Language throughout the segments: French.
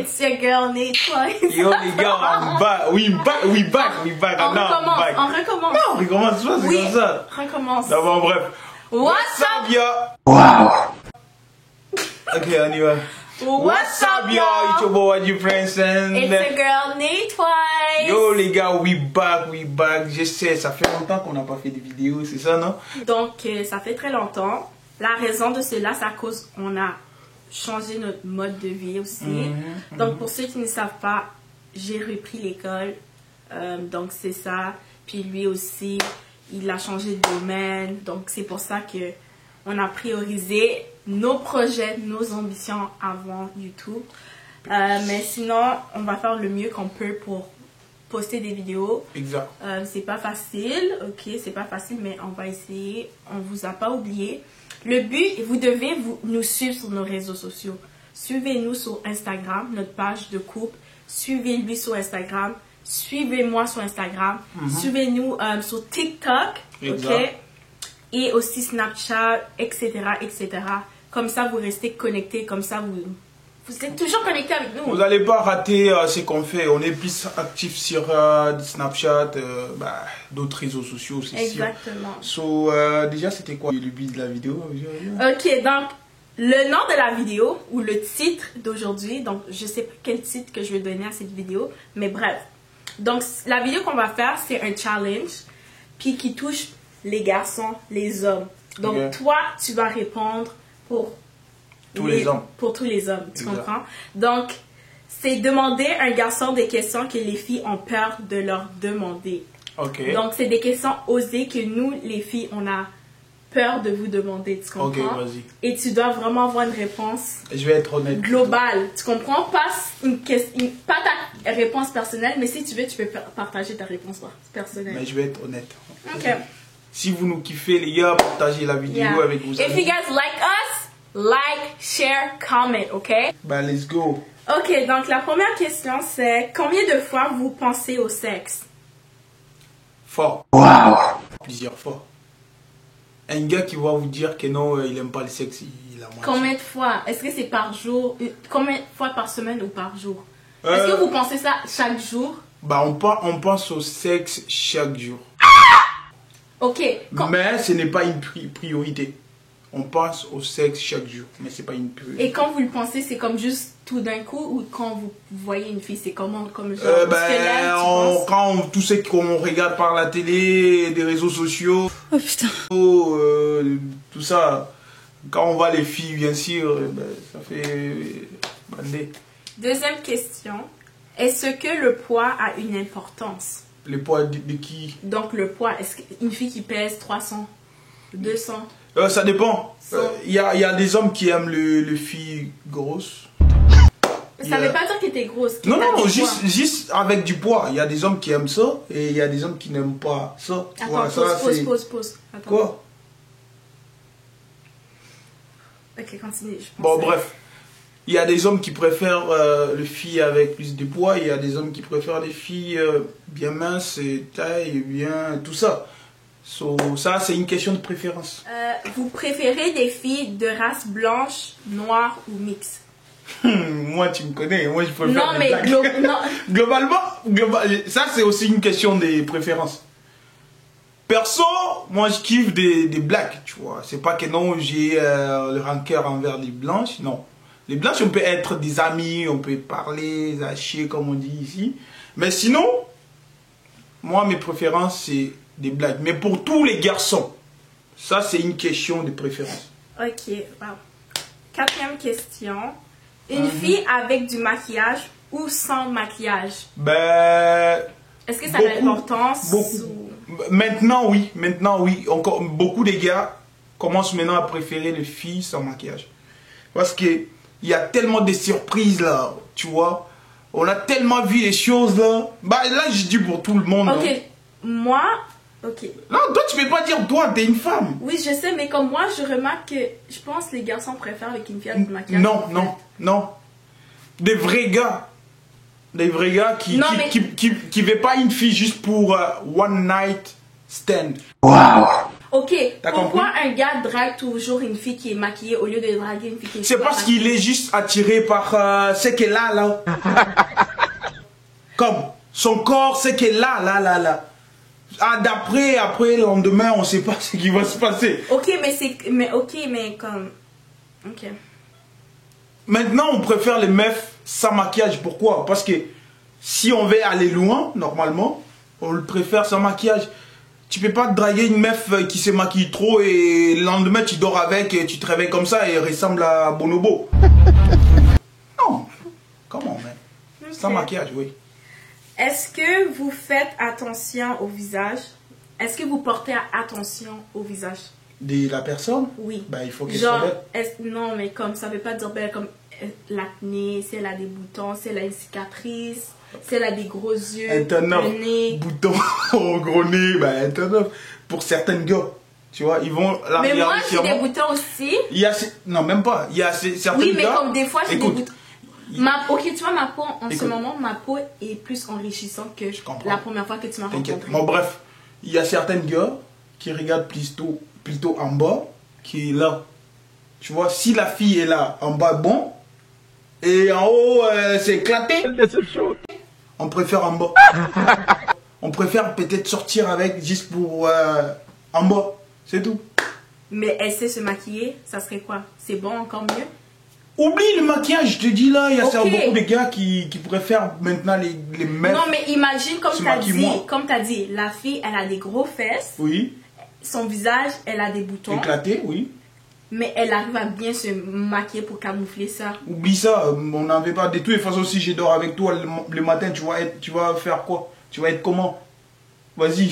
It's your girl, Nate Twice. Yo les gars, I'm back. We back. On recommence. Non, on recommence pas, c'est Oui, comme ça. recommence. D'abord, bref. What's up, yo? Wow. Ok, on y va. What's up, yo? It's your boy, your friends, and It's your girl, Nate Twice. yo les gars, we back. Je sais, ça fait longtemps qu'on n'a pas fait de vidéos, c'est ça, non? Donc, ça fait très longtemps. La raison de cela, c'est à cause qu'on a changé notre mode de vie aussi. Donc, pour ceux qui ne savent pas, j'ai repris l'école. Donc, c'est ça. Puis lui aussi, il a changé de domaine. Donc, c'est pour ça que on a priorisé nos projets, nos ambitions avant YouTube. Mais sinon, on va faire le mieux qu'on peut pour poster des vidéos. Exact. C'est pas facile, ok, c'est pas facile, mais on va essayer. On vous a pas oublié. Le but, vous devez nous suivre sur nos réseaux sociaux. Suivez-nous sur Instagram, notre page de couple. Suivez-lui sur Instagram. Suivez-moi sur Instagram. Suivez-nous sur TikTok, Exact. ok, et aussi Snapchat, etc., etc. Comme ça, vous restez connectés. Comme ça, vous êtes toujours connectés avec nous. Vous n'allez pas rater ce qu'on fait. On est plus actif sur Snapchat, d'autres réseaux sociaux, c'est sûr. Exactement. So, déjà, c'était quoi le but de la vidéo? Ok, donc le nom de la vidéo ou le titre d'aujourd'hui, donc je sais pas quel titre que je vais donner à cette vidéo, mais bref. Donc la vidéo qu'on va faire, c'est un challenge, puis qui touche les garçons, les hommes. Donc Ok. toi, tu vas répondre pour Tous les hommes. Pour tous les hommes, tu Exact. comprends? Donc c'est demander à un garçon des questions que les filles ont peur de leur demander. Ok. Donc c'est des questions osées que nous, les filles, on a peur de vous demander, tu comprends? Ok, vas-y. Et tu dois vraiment avoir une réponse Je vais être honnête. globale, tu comprends? Pas ta réponse personnelle, mais si tu veux, tu peux partager ta réponse personnelle. Mais je vais être honnête. Ok. Si vous nous kiffez, les gars, partagez la vidéo Yeah. avec vos If you amis. guys like us, like, share, comment, ok? Bah, let's go. Ok, donc la première question c'est combien de fois vous pensez au sexe? Fort. Wow. Plusieurs fois. Un gars qui va vous dire que non, il aime pas le sexe, il a menti. Combien de fois? Est-ce que c'est par jour? Combien de fois par semaine ou par jour? Est-ce que vous pensez ça chaque jour? Bah, on pense au sexe chaque jour. Ok. Mais ce n'est pas une priorité. On pense au sexe chaque jour, mais c'est pas une priorité. Et quand vous le pensez, c'est comme juste tout d'un coup ou quand vous voyez une fille, c'est comment comme genre squelette, tu penses? Quand tout ce qu'on regarde par la télé, des réseaux sociaux, Oh putain. tout ça, quand on voit les filles, bien sûr, ça fait bander. Deuxième question. Est-ce que le poids a une importance? Le poids de qui? Donc le poids, est-ce qu'une fille qui pèse 300, 200? Ça dépend. Il y a des hommes qui aiment les filles grosses. Ça veut pas dire que t'es grosse. Non, juste avec du poids. Il y a des hommes qui aiment ça et il y a des hommes qui n'aiment pas ça. Attends, Ouais, pause. Attends. Quoi? Ok, continue. Bon, bref. Il y a des hommes qui préfèrent les filles avec plus de poids. Il y a des hommes qui préfèrent les filles bien minces, taille, bien tout ça. So, ça, c'est une question de préférence. Vous préférez des filles de race blanche, noire ou mixte? Moi, tu me connais. Moi, je préfère Non, les mais blagues. non. Globalement, ça, c'est aussi une question de préférence. Perso, moi, je kiffe des blacks, tu vois. C'est pas que non, j'ai le rancœur envers les blanches, non. Les blanches, on peut être des amis, on peut parler, lâcher, comme on dit ici. Mais sinon, moi, mes préférences, c'est des blagues. Mais pour tous les garçons, ça, c'est une question de préférence. Ok, wow. Quatrième question. Une fille avec du maquillage ou sans maquillage? Est-ce que ça a l'importance? Maintenant, oui. Encore, beaucoup de gars commencent maintenant à préférer les filles sans maquillage. Parce que il y a tellement de surprises là, tu vois. On a tellement vu les choses là. Là, je dis pour tout le monde. Ok, hein. moi, ok. Non, toi, tu peux pas dire toi, t'es une femme. Oui, je sais, mais comme moi, je remarque que je pense que les garçons préfèrent avec une fille avec du maquillage. Non. Des vrais gars. Des vrais gars qui veulent pas une fille juste pour one night stand. Ok, T'as pourquoi compris? un gars drague toujours une fille qui est maquillée au lieu de draguer une fille qui est C'est pas parce maquillée? qu'il est juste attiré par ce qu'elle a là. Comme son corps, ce qu'elle a là. Ah, après, le lendemain, on sait pas ce qui va se passer. Ok, mais comme... Ok. Maintenant, on préfère les meufs sans maquillage. Pourquoi? Parce que si on veut aller loin, normalement, on le préfère sans maquillage. Tu peux pas draguer une meuf qui se maquille trop et le lendemain tu dors avec et tu te réveilles comme ça et elle ressemble à Bonobo. Non. Comment, man? Okay. Sans maquillage, oui. Est-ce que vous faites attention au visage? Est-ce que vous portez attention au visage? De la personne? Oui. Ben, il faut qu'elle soit belle. Non, mais comme ça veut pas dire belle, comme l'acné, si elle a des boutons, si elle a une cicatrice, si elle a des gros yeux, Un nez. bouton au gros nez, ben, un turn-off. Pour certaines gars, tu vois, ils vont la Mais moi, regarder j'ai des sûrement. boutons aussi. Il y a, non, même pas. Il y a certaines Oui, mais gars. comme des fois, j'ai des Écoute, boutons. Ok, tu vois, ma peau, en ce moment, ma peau est plus enrichissante que comprends. la première fois que tu m'as t'inquiète. rencontré. Bon, bref, il y a certaines gars qui regardent plutôt en bas, qui est là. Tu vois, si la fille est là, en bas, bon, et en haut, c'est éclaté, on préfère en bas. On préfère peut-être sortir avec juste pour en bas, c'est tout. Mais elle sait se maquiller, ça serait quoi? C'est bon, encore mieux? Oublie le maquillage, je te dis là, il y a Ok. beaucoup de gars qui préfèrent maintenant les meufs. Non, mais imagine, se maquille moins. comme tu as dit, la fille, elle a des gros fesses, Oui, son visage, elle a des boutons, éclaté, oui. mais elle arrive à bien se maquiller pour camoufler ça. Oublie ça, on n'en veut pas. De toutes les façons, si je dors avec toi le matin, tu vas faire quoi? Tu vas être comment? Vas-y.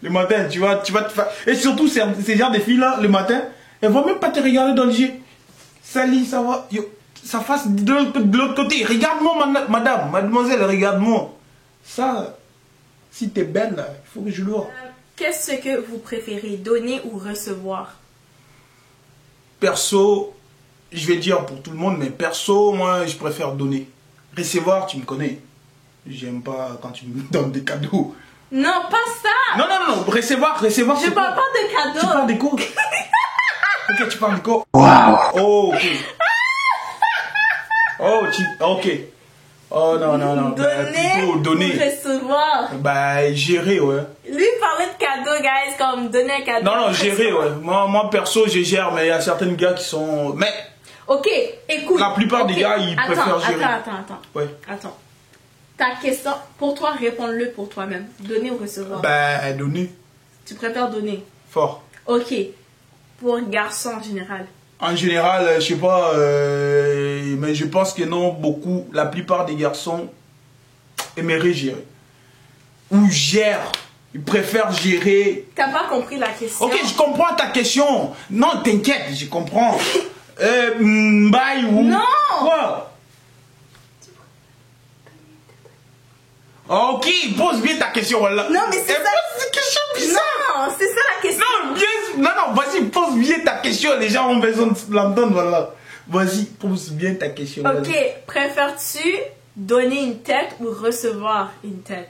Le matin, tu vas te faire... Et surtout, ces genres de filles-là, le matin, elles vont même pas te regarder dans les yeux. Salut, ça va? Yo, ça fasse de l'autre côté. Regarde-moi, madame, mademoiselle, regarde-moi. Ça, si t'es belle, là, il faut que je le vois. Qu'est-ce que vous préférez, donner ou recevoir? Perso, je vais dire pour tout le monde, mais perso, moi, je préfère donner. Recevoir, tu me connais. J'aime pas quand tu me donnes des cadeaux. Non, pas ça! Non, recevoir, Je c'est parle quoi? pas de Tu cadeaux! parles des quoi? Ok, tu parles de quoi? Waouh! Oh, ok. Ok. Oh, non. Donner Plutôt donner. ou recevoir? Bah, gérer, ouais. Lui parlait de cadeaux, guys, comme donner un cadeau. Non, gérer, ouais. Moi, perso, je gère, mais il y a certains gars qui sont... Mais, Ok, écoute. la plupart des gars, ils préfèrent gérer. Attends. Ouais. Attends. Ta question, pour toi, réponds-le pour toi-même. Donner ou recevoir? Bah, donner. Tu préfères donner? Fort. Ok. Pour garçon en général. En général, je sais pas, mais je pense que non, beaucoup, la plupart des garçons aimeraient gérer. Ou gèrent. Ils préfèrent gérer. T'as pas compris la question? Ok, je comprends ta question. Non, t'inquiète, je comprends. Bye ou... Non! Quoi? Ok, pose bien ta question, voilà. Non, mais c'est ça. Pose une question bizarre. Non, c'est ça la question. Non, vas-y, pose bien ta question. Les gens ont besoin de l'entendre, voilà. Vas-y, pose bien ta question. Ok, vas-y. préfères-tu donner une tête ou recevoir une tête?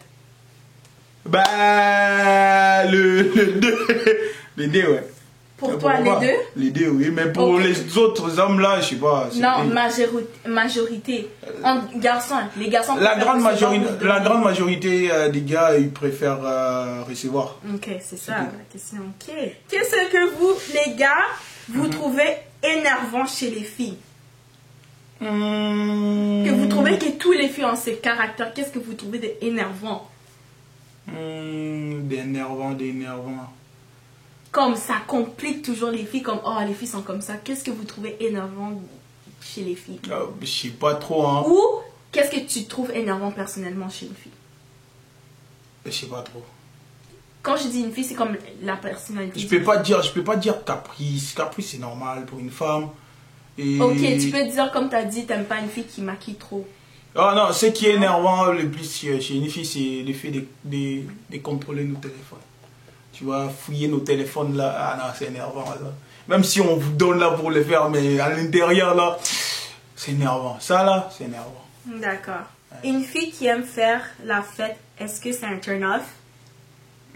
Bah, le 2. Les deux, ouais. Pour toi, les deux? Les deux, oui. Mais pour Ok. les autres hommes, là, je sais pas. Non, majorité. En garçon, les garçons La préfèrent grande recevoir majorité, ou donner. la grande majorité des gars, ils préfèrent recevoir. Ok, c'est ça la question. Ok. Qu'est-ce que vous, les gars, vous trouvez énervant chez les filles? Que vous trouvez que tous les filles ont ces caractères. Qu'est-ce que vous trouvez d'énervant? D'énervant. Comme ça complique toujours les filles, comme oh les filles sont comme ça. Qu'est-ce que vous trouvez énervant chez les filles? Je sais pas trop, hein. Ou qu'est-ce que tu trouves énervant personnellement chez une fille? Je sais pas trop. Quand je dis une fille, c'est comme la personnalité. Je peux pas dire caprice. Caprice, c'est normal pour une femme. Et... Ok, tu peux dire comme tu as dit, t'aimes pas une fille qui maquille trop. Ah non, ce qui est énervant le plus chez une fille, c'est le fait de contrôler nos téléphones. Tu vas fouiller nos téléphones là, ah non, c'est énervant ça. Même si on vous donne là pour le faire, mais à l'intérieur là, c'est énervant. Ça là, c'est énervant. D'accord. Une fille qui aime faire la fête, est-ce que c'est un turn-off?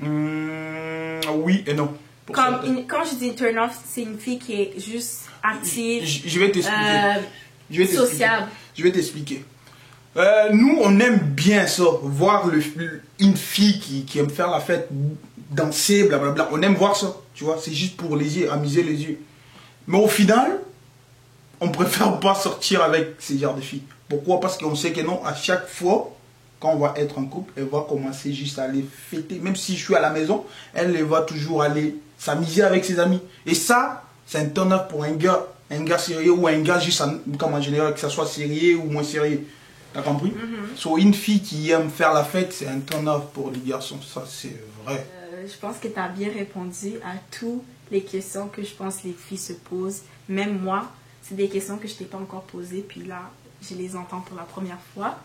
Oui et non. Quand je dis turn off, c'est une fille qui est juste active. Je vais t'expliquer. Sociable. Je vais t'expliquer. Nous, on aime bien ça, voir une fille qui aime faire la fête, danser, blablabla. On aime voir ça, tu vois. C'est juste pour les yeux, amuser les yeux. Mais au final, on préfère pas sortir avec ces genres de filles. Pourquoi? Parce qu'on sait que non, à chaque fois, quand on va être en couple, elle va commencer juste à aller fêter. Même si je suis à la maison, elle va toujours aller s'amuser avec ses amis. Et ça, c'est un turn-off pour un gars sérieux ou un gars juste comme en général, que ça soit sérieux ou moins sérieux. T'as compris? So, une fille qui aime faire la fête, c'est un turn-off pour les garçons. Ça, c'est vrai. Je pense que tu as bien répondu à toutes les questions que je pense que les filles se posent. Même moi, c'est des questions que je t'ai pas encore posées. Puis là, je les entends pour la première fois.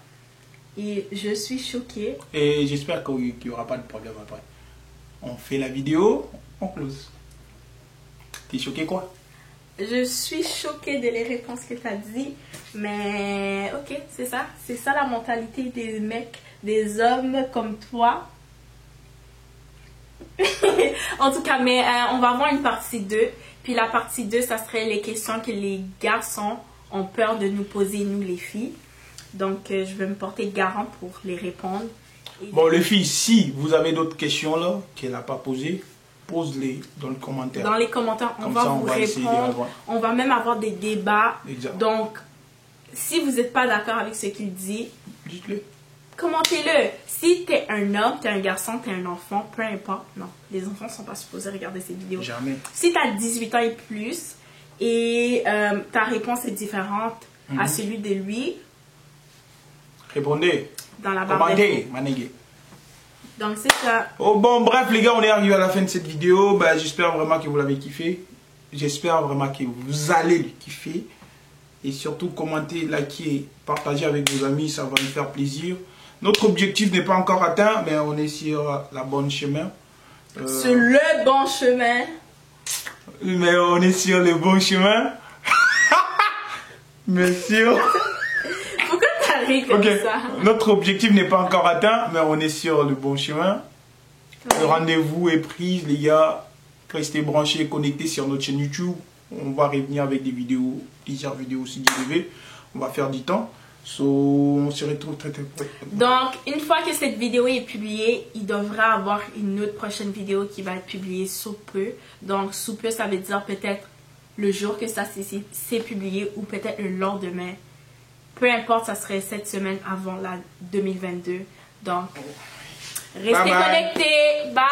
Et je suis choquée. Et j'espère qu'il n'y aura pas de problème après. On fait la vidéo, on close. T'es choquée quoi? Je suis choquée de les réponses que tu as dit. Mais ok, c'est ça. C'est ça la mentalité des mecs, des hommes comme toi. En tout cas, mais on va avoir une partie 2. Puis la partie 2, ça serait les questions que les garçons ont peur de nous poser, nous les filles. Donc, je vais me porter garant pour les répondre. Bon, les filles, si vous avez d'autres questions là, qu'elle n'a pas posées, pose-les dans le commentaire. Dans les commentaires, on va vous répondre. On va même avoir des débats. Exact. Donc, si vous n'êtes pas d'accord avec ce qu'il dit, dites-le. Commentez-le. Si t'es un homme, t'es un garçon, t'es un enfant, peu importe. Non, les enfants ne sont pas supposés regarder ces vidéos. Jamais. Si t'as 18 ans et plus et ta réponse est différente à celui de lui, répondez. Dans la barre d'infos. Donc c'est ça. Oh bon, bref les gars, on est arrivé à la fin de cette vidéo. Ben, j'espère vraiment que vous l'avez kiffé. J'espère vraiment que vous allez le kiffer. Et surtout, commentez, likez, partagez avec vos amis, ça va nous faire plaisir. Notre objectif n'est pas encore atteint, mais on est sur la bonne chemin. Sur le bon chemin. Mais on est sur le bon chemin. Mais sûr. Pourquoi t'arrives comme ça? Notre objectif n'est pas encore atteint, mais on est sur le bon chemin. Oui. Le rendez-vous est pris, les gars. Restez branchés, connectés sur notre chaîne YouTube. On va revenir avec des vidéos, plusieurs vidéos aussi d'IGTV. On va faire du temps. So, on se retrouve très près. Donc, une fois que cette vidéo est publiée, il devra avoir une autre prochaine vidéo qui va être publiée sous peu. Donc, sous peu, ça veut dire peut-être le jour que ça s'est publié ou peut-être le lendemain. Peu importe, ça serait cette semaine avant la 2022. Donc, restez connectés. Bye!